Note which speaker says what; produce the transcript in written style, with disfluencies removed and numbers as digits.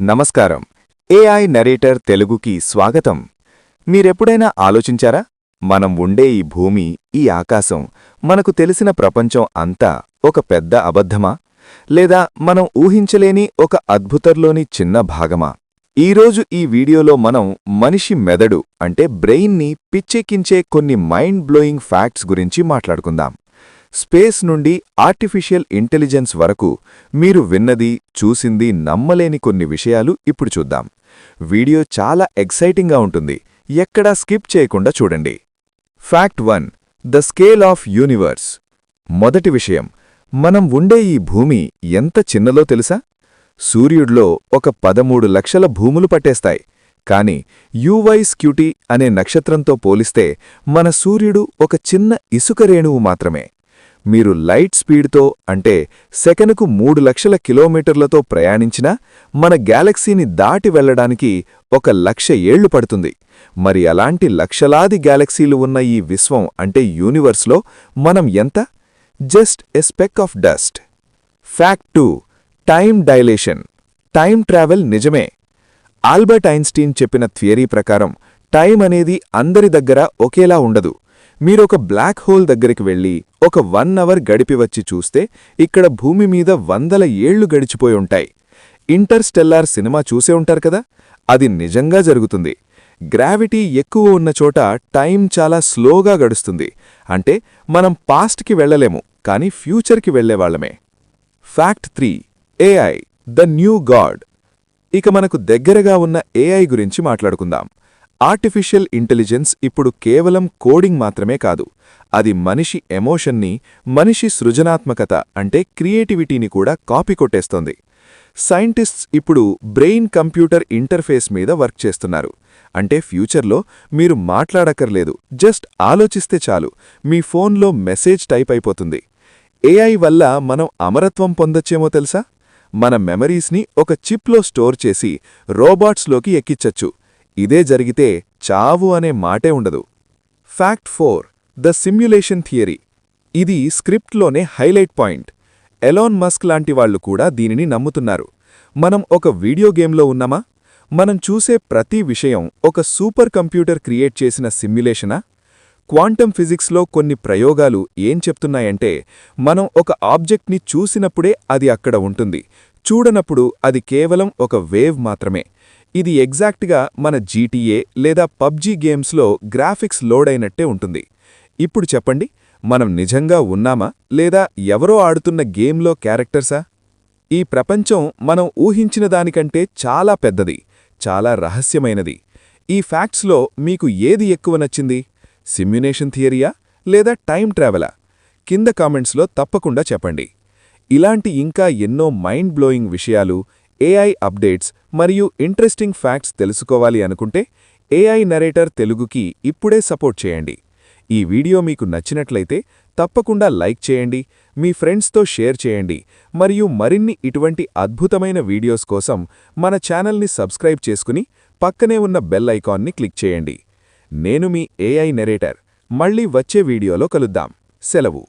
Speaker 1: నమస్కారం. AI narrator తెలుగుకి స్వాగతం. మీరెప్పుడైనా ఆలోచించారా? మనం ఉండే ఈ భూమి, ఈ ఆకాశం, మనకు తెలిసిన ప్రపంచం అంతా ఒక పెద్ద అబద్ధమా? లేదా మనం ఊహించలేని ఒక అద్భుతంలోని చిన్న భాగమా? ఈరోజు ఈ వీడియోలో మనం మనిషి మెదడు అంటే బ్రెయిన్ని పిచ్చెక్కించే కొన్ని మైండ్ బ్లోయింగ్ ఫ్యాక్ట్స్ గురించి మాట్లాడుకుందాం. స్పేస్ నుండి ఆర్టిఫిషియల్ ఇంటెలిజెన్స్ వరకు మీరు విన్నది, చూసింది నమ్మలేని కొన్ని విషయాలు ఇప్పుడు చూద్దాం. వీడియో చాలా ఎక్సైటింగ్గా ఉంటుంది. ఎక్కడా స్కిప్ చేయకుండా చూడండి. Fact 1. The scale of universe. మొదటి విషయం, మనం ఉండే ఈ భూమి ఎంత చిన్నలో తెలుసా? సూర్యుడిలో ఒక 13 లక్షల భూములు పట్టేస్తాయి. కాని యువై-స్క్యూటీ అనే నక్షత్రంతో పోలిస్తే మన సూర్యుడు ఒక చిన్న ఇసుక రేణువు మాత్రమే. మీరు లైట్ స్పీడ్తో అంటే సెకనుకు 3 లక్షల కిలోమీటర్లతో ప్రయాణించినా మన గ్యాలక్సీని దాటి వెళ్లడానికి 1,00,000 ఏళ్లు పడుతుంది. మరి అలాంటి లక్షలాది గ్యాలక్సీలు ఉన్న ఈ విశ్వం అంటే యూనివర్స్లో మనం ఎంత? Just a spec of dust. Fact 2. Time dilation. Time travel నిజమే. ఆల్బర్ట్ ఐన్స్టీన్ చెప్పిన థియరీ ప్రకారం టైం అనేది అందరి దగ్గర ఒకేలా ఉండదు. మీరొక బ్లాక్ హోల్ దగ్గరికి వెళ్ళి ఒక 1 అవర్ గడిపివచ్చి చూస్తే ఇక్కడ భూమి మీద వందల ఏళ్లు గడిచిపోయి ఉంటాయి. ఇంటర్స్టెల్లార్ సినిమా చూసే ఉంటారు కదా, అది నిజంగా జరుగుతుంది. గ్రావిటీ ఎక్కువ ఉన్న చోట టైం చాలా స్లోగా గడుస్తుంది. అంటే మనం పాస్ట్కి వెళ్లలేము, కానీ ఫ్యూచర్కి వెళ్లేవాళ్లమే. Fact 3. AI the new god. ఇక మనకు దగ్గరగా ఉన్న ఏఐ గురించి మాట్లాడుకుందాం. ఆర్టిఫిషియల్ ఇంటెలిజెన్స్ ఇప్పుడు కేవలం కోడింగ్ మాత్రమే కాదు, అది మనిషి ఎమోషన్ని, మనిషి సృజనాత్మకత అంటే క్రియేటివిటీని కూడా కాపీ కొట్టేస్తోంది. సైంటిస్ట్స్ ఇప్పుడు బ్రెయిన్ కంప్యూటర్ ఇంటర్ఫేస్ మీద వర్క్ చేస్తున్నారు. అంటే ఫ్యూచర్లో మీరు మాట్లాడక్కర్లేదు, జస్ట్ ఆలోచిస్తే చాలు, మీ ఫోన్లో మెసేజ్ టైప్ అయిపోతుంది. ఏఐ వల్ల మనం అమరత్వం పొందొచ్చేమో తెలుసా? మన మెమరీస్ని ఒక చిప్లో స్టోర్ చేసి రోబాట్స్లోకి ఎక్కించచ్చు. ఇదే జరిగితే చావు అనే మాటే ఉండదు. ఫ్యాక్ట్ 4. The simulation theory. ఇది స్క్రిప్ట్లోనే హైలైట్ పాయింట్. ఎలాన్ మస్క్ లాంటి వాళ్లు కూడా దీనిని నమ్ముతున్నారు. మనం ఒక వీడియో గేమ్లో ఉన్నామా? మనం చూసే ప్రతి విషయం ఒక సూపర్ కంప్యూటర్ క్రియేట్ చేసిన సిమ్యులేషనా? క్వాంటమ్ ఫిజిక్స్లో కొన్ని ప్రయోగాలు ఏం చెప్తున్నాయంటే, మనం ఒక ఆబ్జెక్ట్ని చూసినప్పుడే అది అక్కడ ఉంటుంది, చూడనప్పుడు అది కేవలం ఒక వేవ్ మాత్రమే. ఇది ఎగ్జాక్ట్గా మన జీటీఏ లేదా పబ్జీ గేమ్స్లో గ్రాఫిక్స్ లోడ్ అయినట్టే ఉంటుంది. ఇప్పుడు చెప్పండి, మనం నిజంగా ఉన్నామా లేదా ఎవరో ఆడుతున్న గేమ్లో క్యారెక్టర్సా? ఈ ప్రపంచం మనం ఊహించిన దానికంటే చాలా పెద్దది, చాలా రహస్యమైనది. ఈ ఫ్యాక్ట్స్లో మీకు ఏది ఎక్కువ నచ్చింది? సిమ్యులేషన్ థియరీయా లేదా టైం ట్రావెలా? కింద కామెంట్స్లో తప్పకుండా చెప్పండి. ఇలాంటి ఇంకా ఎన్నో మైండ్ బ్లోయింగ్ విషయాలు, ఏఐ అప్డేట్స్ మరియు ఇంట్రెస్టింగ్ ఫ్యాక్ట్స్ తెలుసుకోవాలి అనుకుంటే ఏఐ నరేటర్ తెలుగుకి ఇప్పుడే సపోర్ట్ చేయండి. ఈ వీడియో మీకు నచ్చినట్లయితే తప్పకుండా లైక్ చేయండి, మీ ఫ్రెండ్స్తో షేర్ చేయండి మరియు మరిన్ని ఇటువంటి అద్భుతమైన వీడియోస్ కోసం మన ఛానల్ని సబ్స్క్రైబ్ చేసుకుని పక్కనే ఉన్న బెల్ ఐకాన్ని క్లిక్ చేయండి. నేను మీ ఏఐ నరేటర్. మళ్ళీ వచ్చే వీడియోలో కలుద్దాం. సెలవు.